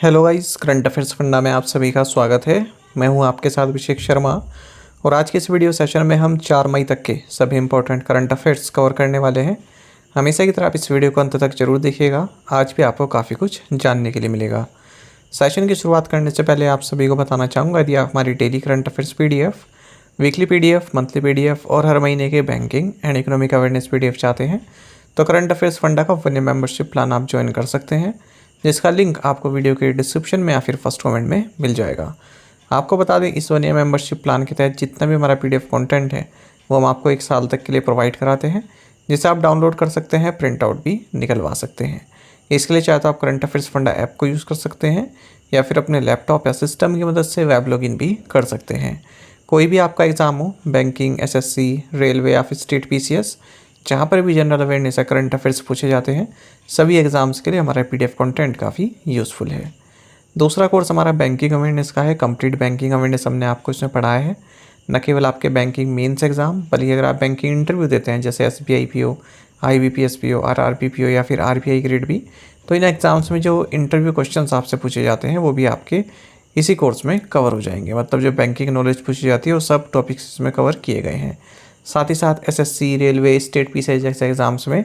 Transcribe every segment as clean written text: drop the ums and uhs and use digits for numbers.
Hello guys, current affairs funda में आप सभी का स्वागत है। मैं हूं आपके साथ अभिषेक शर्मा और आज के इस वीडियो सेशन में हम 4 मई तक के सभी इंपॉर्टेंट करंट अफेयर्स कवर करने वाले हैं। हमेशा की तरह आप इस वीडियो को अंत तक जरूर देखिएगा। आज भी आपको काफ़ी कुछ जानने के लिए मिलेगा। सेशन की शुरुआत करने से पहले आप सभी को बताना चाहूँगा, यदि आप हमारी daily current affairs PDF, weekly PDF, monthly PDF और हर महीने के banking and economic awareness PDF चाहते हैं तो करंट अफेयर्स फंडा का 1 ईयर मेंबरशिप प्लान आप ज्वाइन कर सकते हैं, जिसका लिंक आपको वीडियो के डिस्क्रिप्शन में या फिर फर्स्ट कमेंट में मिल जाएगा। आपको बता दें, इस 1 ईयर मेंबरशिप प्लान के तहत जितना भी हमारा PDF कंटेंट है वो हम आपको 1 साल तक के लिए प्रोवाइड कराते हैं, जिसे आप डाउनलोड कर सकते हैं, प्रिंट आउट भी निकलवा सकते हैं। इसके लिए चाहे तो आप करंट अफेयर्स फंडा ऐप को यूज़ कर सकते हैं या फिर अपने लैपटॉप या सिस्टम की मदद से वेब लॉगिन भी कर सकते हैं। कोई भी आपका एग्ज़ाम हो, बैंकिंग, SSC, रेलवे या फिर स्टेट PCS, जहाँ पर भी जनरल अवेयरनेस या करंट अफेयर्स पूछे जाते हैं, सभी एग्ज़ाम्स के लिए हमारा PDF कंटेंट काफ़ी यूज़फुल है। दूसरा कोर्स हमारा बैंकिंग अवेयरनेस का है। कंप्लीट बैंकिंग अवेयरनेस हमने आपको इसमें पढ़ाया है। न केवल आपके बैंकिंग मेंस एग्ज़ाम, बल्कि अगर आप बैंकिंग इंटरव्यू देते हैं जैसे SBI PO, IBPS PO, RRB PO या फिर RBI ग्रेड भी, तो इन एग्ज़ाम्स में जो इंटरव्यू क्वेश्चंस आपसे पूछे जाते हैं वो भी आपके इसी कोर्स में कवर हो जाएंगे। मतलब जो बैंकिंग नॉलेज पूछी जाती है वो सब टॉपिक्स इसमें कवर किए गए हैं। साथ ही साथ SSC, रेलवे, स्टेट PCS जैसे एग्ज़ाम्स में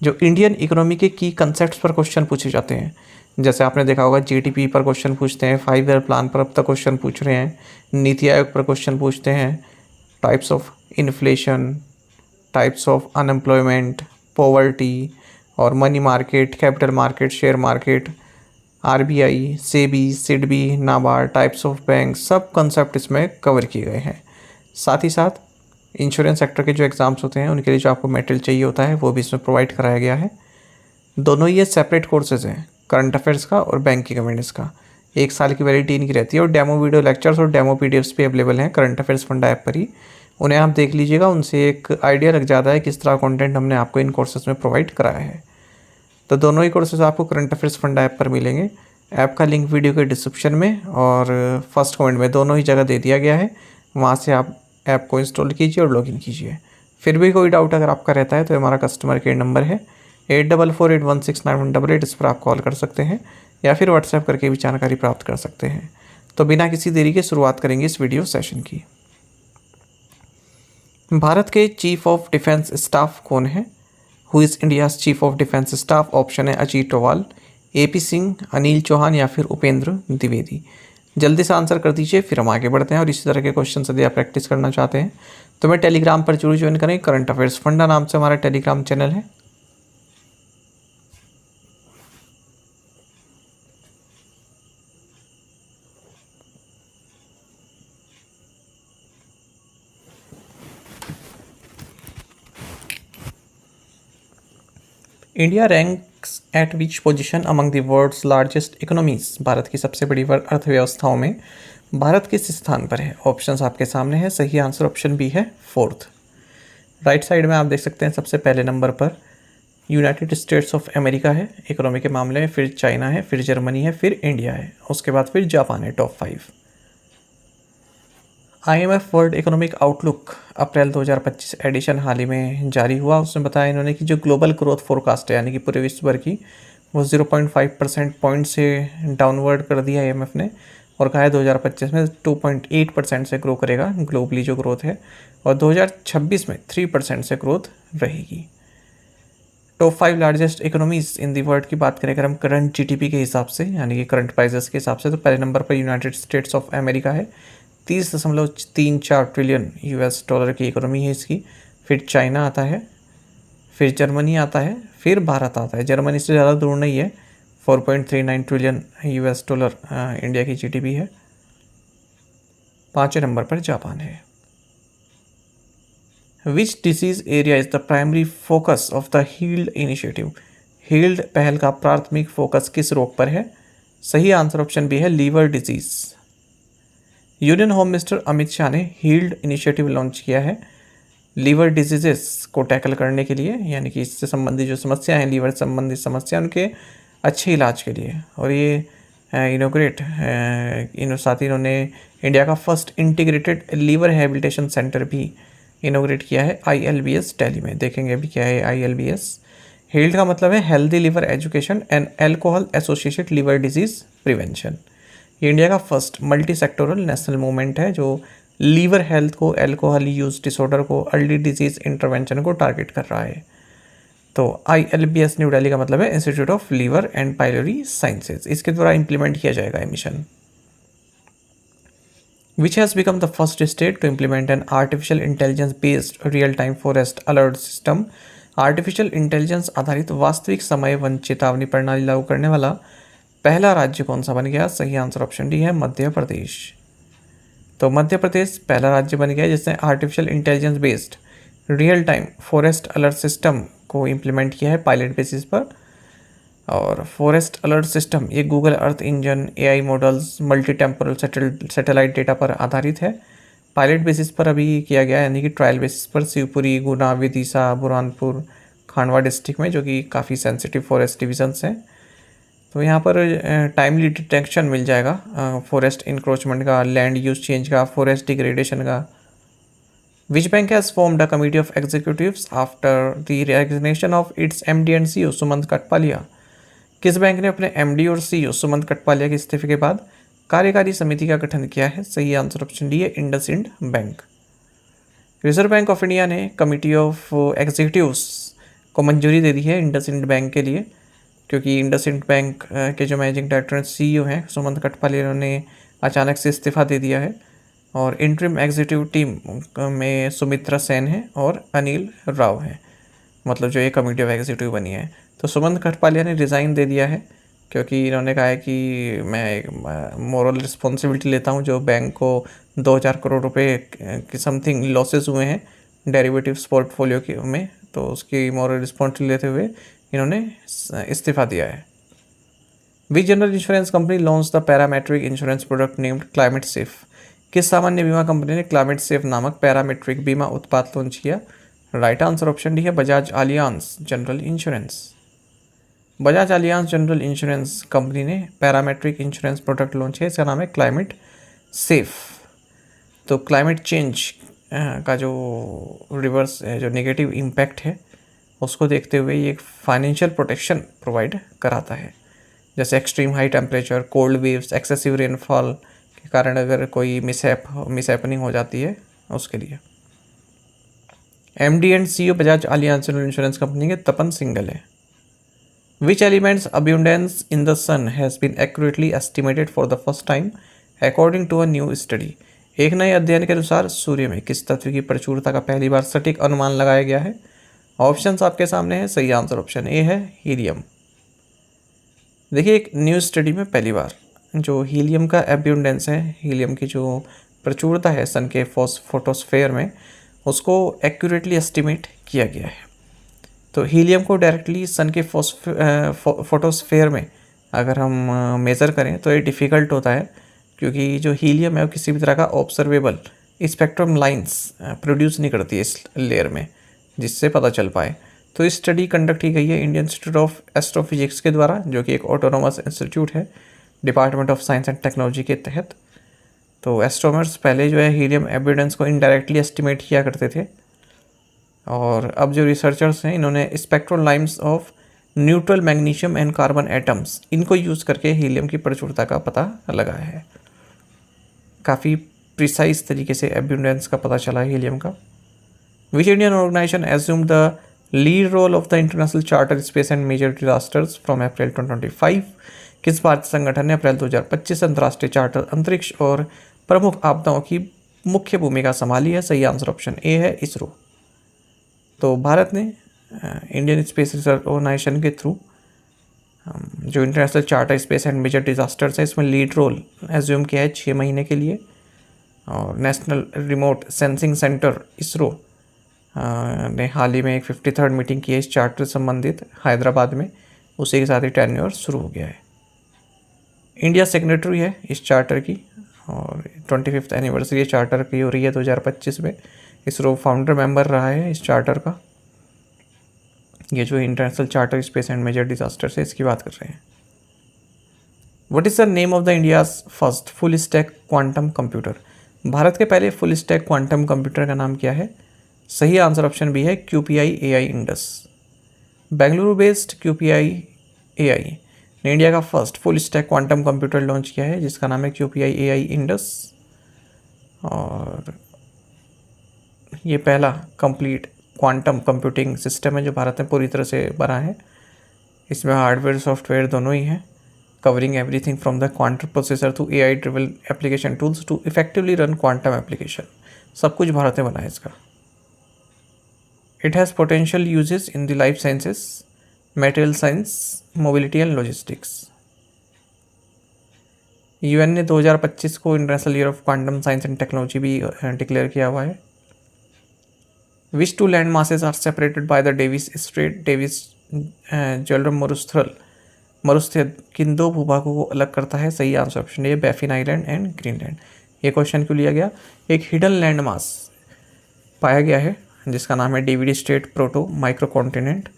जो इंडियन इकोनॉमी के की कंसेप्ट्स पर क्वेश्चन पूछे जाते हैं, जैसे आपने देखा होगा GDP पर क्वेश्चन पूछते हैं, 5 ईयर प्लान पर अब तक क्वेश्चन पूछ रहे हैं, नीति आयोग पर क्वेश्चन पूछते हैं, types of inflation, types of unemployment, poverty और money market, capital market, share market, RBI, SEBI, SIDBI, NABARD, types of bank, सब कंसेप्ट इसमें कवर किए गए हैं। साथ ही साथ इंश्योरेंस सेक्टर के जो एग्ज़ाम्स होते हैं उनके लिए जो आपको मटेरियल चाहिए होता है वो भी इसमें प्रोवाइड कराया गया है। दोनों ही ये सेपरेट कोर्सेज़ हैं, करंट अफेयर्स का और बैंकिंग अवेयरनेस का। 1 साल की वैलिडिटी इनकी रहती है और डेमो वीडियो लेक्चर्स और डेमो PDFs भी अवेलेबल हैं करंट अफेयर्स फंडा ऐप पर ही। उन्हें आप देख लीजिएगा, उनसे एक आइडिया लग जाता है किस तरह कंटेंट हमने आपको इन कोर्सेज़ में प्रोवाइड कराया है। तो दोनों ही कोर्सेज़ आपको करंट अफेयर्स फंडा ऐप पर मिलेंगे। ऐप का लिंक वीडियो के डिस्क्रिप्शन में और फर्स्ट कमेंट में दोनों ही जगह दे दिया गया है। वहाँ से आप ऐप को इंस्टॉल कीजिए और लॉगिन कीजिए। फिर भी कोई डाउट अगर आपका रहता है तो हमारा कस्टमर केयर नंबर है 8448169188। इस पर आप कॉल कर सकते हैं या फिर व्हाट्सएप करके भी जानकारी प्राप्त कर सकते हैं। तो बिना किसी देरी के शुरुआत करेंगे इस वीडियो सेशन की। भारत के चीफ ऑफ डिफेंस स्टाफ कौन है? Who is India's chief of defence staff? Option है अजीत डोभाल, AP सिंह, अनिल चौहान या फिर उपेंद्र द्विवेदी। जल्दी से आंसर कर दीजिए, फिर हम आगे बढ़ते हैं। और इसी तरह के क्वेश्चन यदि आप प्रैक्टिस करना चाहते हैं तो मैं टेलीग्राम पर जरूर ज्वाइन करें। करंट अफेयर्स फंडा नाम से हमारा टेलीग्राम चैनल है। India ranks at which position among the world's largest economies? Bharat की सबसे बड़ी अर्थव्यवस्थाओं में भारत किस स्थान पर है? ऑप्शंस आपके सामने है। सही आंसर ऑप्शन बी है, 4th। राइट साइड में आप देख सकते हैं सबसे पहले नंबर पर यूनाइटेड स्टेट्स ऑफ अमेरिका है इकोनॉमी के मामले में, फिर चाइना है, फिर जर्मनी है, फिर इंडिया है, उसके बाद फिर जापान है, top 5। IMF world economic outlook April 2025 edition हाल ही में जारी हुआ। उसमें बताया इन्होंने कि जो ग्लोबल ग्रोथ फोरकास्ट है यानी कि पूरे विश्व भर की, वो 0.5% पॉइंट से डाउनवर्ड कर दिया IMF ने और कहा है 2025 में 2.8% से ग्रो करेगा ग्लोबली जो ग्रोथ है, और 2026 में 3% से ग्रोथ रहेगी। Top 5 largest economies in the world की बात करें अगर हम करंट GDP के हिसाब से यानी कि करंट प्राइजेस के हिसाब से, तो पहले नंबर पर यूनाइटेड स्टेट्स ऑफ अमेरिका है, 30.34 ट्रिलियन US डॉलर की इकोनॉमी है इसकी। फिर चाइना आता है, फिर जर्मनी आता है, फिर भारत आता है। जर्मनी से ज़्यादा दूर नहीं है, 4.39 ट्रिलियन US डॉलर इंडिया की GDP है। 5वें नंबर पर जापान है। Which disease area is the primary focus of the HEALD initiative? HEALD पहल का प्राथमिक फोकस किस रोग पर है? सही आंसर ऑप्शन बी है, liver disease. Union home minister Amit Shah ने हील्ड इनिशिएटिव लॉन्च किया है लीवर डिजीजेस को टैकल करने के लिए, यानी कि इससे संबंधित जो समस्या हैं, लीवर संबंधित समस्या, उनके अच्छे इलाज के लिए। और ये साथ ही इन्होंने इंडिया का first integrated liver rehabilitation centre भी इनोग्रेट किया है ILBS दिल्ली में। देखेंगे अभी क्या है ILBS। हेल्थ का मतलब है healthy liver education and alcohol associated liver disease prevention. ये इंडिया का first multi sectoral national movement है जो लीवर हेल्थ को, अल्कोहल यूज डिसऑर्डर को, अर्ली डिजीज इंटरवेंशन को टारगेट कर रहा है। तो ILBS न्यू दिल्ली का मतलब है institute of liver and biliary sciences. इसके द्वारा इंप्लीमेंट किया जाएगा ये mission. Which has become the first state to implement an artificial intelligence based real time forest alert system। Artificial intelligence आधारित वास्तविक समय वन चेतावनी प्रणाली लागू करने वाला पहला राज्य कौन सा बन गया? सही आंसर ऑप्शन डी है मध्य प्रदेश। तो मध्य प्रदेश पहला राज्य बन गया जिसने artificial intelligence based real time forest alert system को इम्प्लीमेंट किया है पायलट बेसिस पर। और फॉरेस्ट अलर्ट सिस्टम ये Google Earth engine, AI models, multi temporal satellite data पर आधारित है। पायलट बेसिस पर अभी किया गया यानी कि ट्रायल बेसिस पर शिवपुरी, गुना, विदिशा, बुरहानपुर, खांडवा डिस्ट्रिक्ट में, जो कि काफ़ी सेंसिटिव फॉरेस्ट डिविजन्स हैं। तो यहाँ पर टाइमली डिटेक्शन मिल जाएगा फॉरेस्ट इंक्रोचमेंट का, लैंड यूज चेंज का, फॉरेस्ट डिग्रेडेशन का। Which bank has formed a committee of executives after the resignation of its MD and CEO Sumant Kathpalia. किस बैंक ने अपने MD और CEO सुमंत कटपालिया के इस्तीफे के बाद कार्यकारी समिति का गठन किया है? सही आंसर ऑप्शन डी है IndusInd bank. Reserve bank of India ने कमिटी ऑफ एग्जीक्यूटिव्स को मंजूरी दे दी है इंडसइंड बैंक के लिए, क्योंकि इंडसइंड बैंक के जो मैनेजिंग डायरेक्टर एंड CEO हैं सुमंत कटपालिया ने अचानक से इस्तीफा दे दिया है। और इंटरिम एग्जीक्यूटिव टीम में सुमित्रा सेन है और अनिल राव हैं, मतलब जो ये कमेटी ऑफ एग्जीक्यूटिव बनी है। तो सुमंत कटपालिया ने रिज़ाइन दे दिया है क्योंकि इन्होंने कहा है कि मैं एक मोरल रिस्पॉन्सिबिलिटी लेता हूँ। जो बैंक को 2000 करोड़ रुपए की समथिंग लॉसेस हुए हैं डेरिवेटिव्स पोर्टफोलियो के में, तो उसकी मोरल रिस्पॉन्सिबिलिटी लेते हुए इन्होंने इस्तीफा दिया है। Which general insurance company launch the parametric insurance product named climate safe. किस सामान्य बीमा कंपनी ने क्लाइमेट सेफ नामक पैरामेट्रिक बीमा उत्पाद लॉन्च किया? राइट आंसर ऑप्शन डी है Bajaj Allianz general insurance. Bajaj Allianz general insurance company ने पैरामेट्रिक इंश्योरेंस प्रोडक्ट लॉन्च किया, इसका नाम है क्लाइमेट सेफ। तो क्लाइमेट चेंज का जो रिवर्स जो नेगेटिव इम्पैक्ट है उसको देखते हुए ये एक फाइनेंशियल प्रोटेक्शन प्रोवाइड कराता है। जैसे extreme high temperature, cold waves, excessive rainfall के कारण अगर कोई मिसहैपनिंग हो जाती है उसके लिए। MD and CEO Bajaj Allianz general insurance company के तपन सिंघल है। Which elements abundance in the sun has been accurately estimated for the first time according to a new study। एक नए अध्ययन के अनुसार सूर्य में किस तत्व की प्रचुरता का पहली बार सटीक अनुमान लगाया गया है? ऑप्शंस आपके सामने है। सही आंसर ऑप्शन ए है हीलियम। देखिए एक न्यू स्टडी में पहली बार जो हीलियम का एब्यूंडेंस है, हीलियम की जो प्रचुरता है सन के फोटोस्फेयर में, उसको एक्यूरेटली एस्टिमेट किया गया है। तो हीलियम को डायरेक्टली सन के फोटोस्फेयर में अगर हम मेज़र करें तो ये डिफ़िकल्ट होता है, क्योंकि जो हीलियम है वो किसी भी तरह का ऑब्जर्वेबल स्पेक्ट्रम लाइंस प्रोड्यूस नहीं करती है इस लेयर में जिससे पता चल पाए। तो इस स्टडी कंडक्ट की गई है इंडियन इंस्टीट्यूट ऑफ एस्ट्रोफिजिक्स के द्वारा, जो कि एक ऑटोनोमस इंस्टीट्यूट है department of science and technology के तहत। तो एस्ट्रोनॉमर्स पहले जो है हीलियम एविडेंस को इनडायरेक्टली एस्टिमेट किया करते थे, और अब जो रिसर्चर्स हैं इन्होंने spectral lines of neutral magnesium and carbon atoms इनको यूज़ करके हीलियम की प्रचुरता का पता लगाया है। काफ़ी प्रिसाइज तरीके से एब्यूंडेंस का पता चला है हीलियम का। Which Indian organisation assume the lead role of the international charter space and major disasters from April 2025। किस भारतीय संगठन ने अप्रैल 2025 अंतर्राष्ट्रीय चार्टर अंतरिक्ष और प्रमुख आपदाओं की मुख्य भूमिका संभाली है? सही आंसर ऑप्शन ए है इसरो। तो भारत ने इंडियन स्पेस रिसर्च ऑर्गेनाइजेशन के थ्रू जो international charter space and major disasters है इसमें लीड रोल एज्यूम किया है 6 महीने के लिए। और national remote sensing centre ISRO ने हाल ही में एक 53rd मीटिंग की है इस चार्टर संबंधित हैदराबाद में, उसी के साथ ही टेन्योर शुरू हो गया है। इंडिया सिग्नेटरी है इस चार्टर की और 25th एनिवर्सरी चार्टर की हो रही है 2025 में। इसरो फाउंडर मेंबर रहा है इस चार्टर का। ये जो international charter space and major disasters है इसकी बात कर रहे हैं। What is the name of the India's first full stack quantum computer. Bharat के पहले फुल स्टैक क्वांटम कंप्यूटर का नाम क्या है? सही आंसर ऑप्शन बी है QPI AI Indus. Bengaluru based QPI AI ने इंडिया का first full stack quantum computer launch किया है जिसका नाम है QPI AI इंडस, और ये पहला कंप्लीट क्वांटम कंप्यूटिंग सिस्टम है जो भारत में पूरी तरह से बना है। इसमें हार्डवेयर सॉफ्टवेयर दोनों ही हैं, covering everything from the quantum processor to AI driven application tools to effectively run quantum application। सब कुछ भारत में बना है इसका। It has potential uses in the life sciences, material science, mobility and logistics। UN ने 2025 को international year of quantum science and technology भी declare किया हुआ है। Which two land masses are separated by the Davis Strait? Davis Jaldam मरुस्थल किन दो भूभागों को अलग करता है? सही answer option A Baffin island and Greenland. ये क्वेश्चन क्यों लिया गया? एक हिडन लैंड मास पाया गया है जिसका नाम है David straight proto micro continent,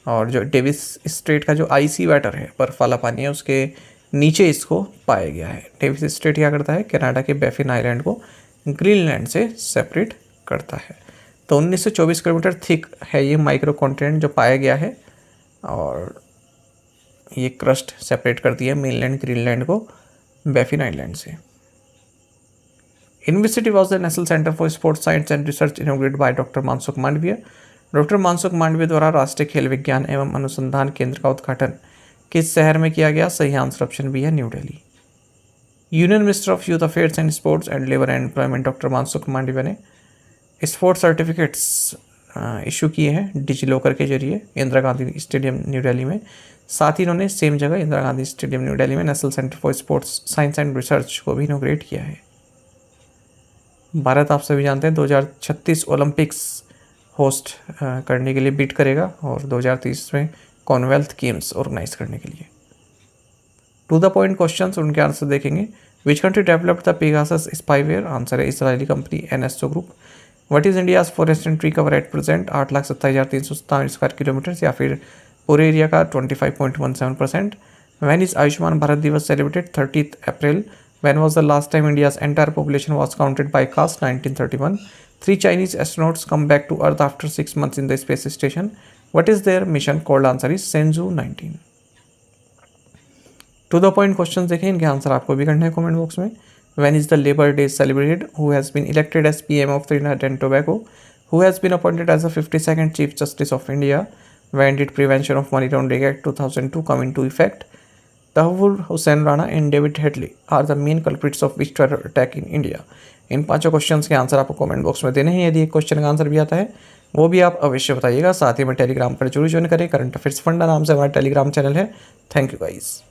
और जो डेविस स्ट्रेट का जो आइसी वाटर है, बर्फ वाला पानी है, उसके नीचे इसको पाया गया है। डेविस स्ट्रेट क्या करता है? कनाडा के बैफिन आइलैंड को ग्रीनलैंड से सेपरेट करता है। तो 1924 किलोमीटर थिक है ये माइक्रो कॉन्टिनेंट जो पाया गया है, और ये क्रस्ट सेपरेट करती है मेनलैंड ग्रीनलैंड को बैफिन आइलैंड से। In which city was the national centre for sports science and research inaugurated by doctor Mansukh Mandaviya? Doctor Mansukh Mandaviya द्वारा राष्ट्रीय खेल विज्ञान एवं अनुसंधान केंद्र का उद्घाटन किस शहर में किया गया? सही आंसर ऑप्शन बी है new Delhi. Union minister of youth affairs and sports and labour and employment doctor Mansukh Mandaviya ने स्पोर्ट्स सर्टिफिकेट्स इशू किए हैं डिजी लॉकर के जरिए इंदिरा गांधी स्टेडियम न्यू दिल्ली में। साथ ही इन्होंने सेम जगह इंदिरा गांधी स्टेडियम न्यू दिल्ली में national centre for sports science and research को भी इनॉग्रेट किया है। भारत आप सभी जानते हैं 2036 ओलंपिक्स होस्ट करने के लिए बिड करेगा, और 2030 में कॉमनवेल्थ गेम्स ऑर्गेनाइज करने के लिए। टू द पॉइंट क्वेश्चंस, उनके आंसर देखेंगे। Which country developed the Pegasus spyware? Answer है Israeli company NSO group. What is India's forest and tree cover at present? 8,27,397 square kilometre, या फिर पूरे एरिया का 25.17%। Van is Ayushman Bharat Diwas celebrated? 30 April. When was the last time India's entire population was counted by caste? 1931। 3 Chinese astronauts come back to Earth after 6 months in the space station. What is their mission called? Answer is Shenzhou 19। To the point question देखें, इनके answer आपको भी करना है comment box में। When is the Labor Day celebrated? Who has been elected as PM of Trinidad and Tobago? Who has been appointed as the 52nd Chief Justice of India? When did Prevention of Money Laundering Act 2002 come into effect? Tahfur Hussain Rana and David Headley are the main culprits of which terror attack in India? इन पांचों questions के answer आपको comment box में देने हैं। यदि एक question का answer भी आता है वो भी आप अवश्य बताइएगा। साथ ही में टेलीग्राम पर जरूर ज्वाइन करें। करंट अफेयर्स फंडा नाम से हमारा टेलीग्राम चैनल है। Thank you guys.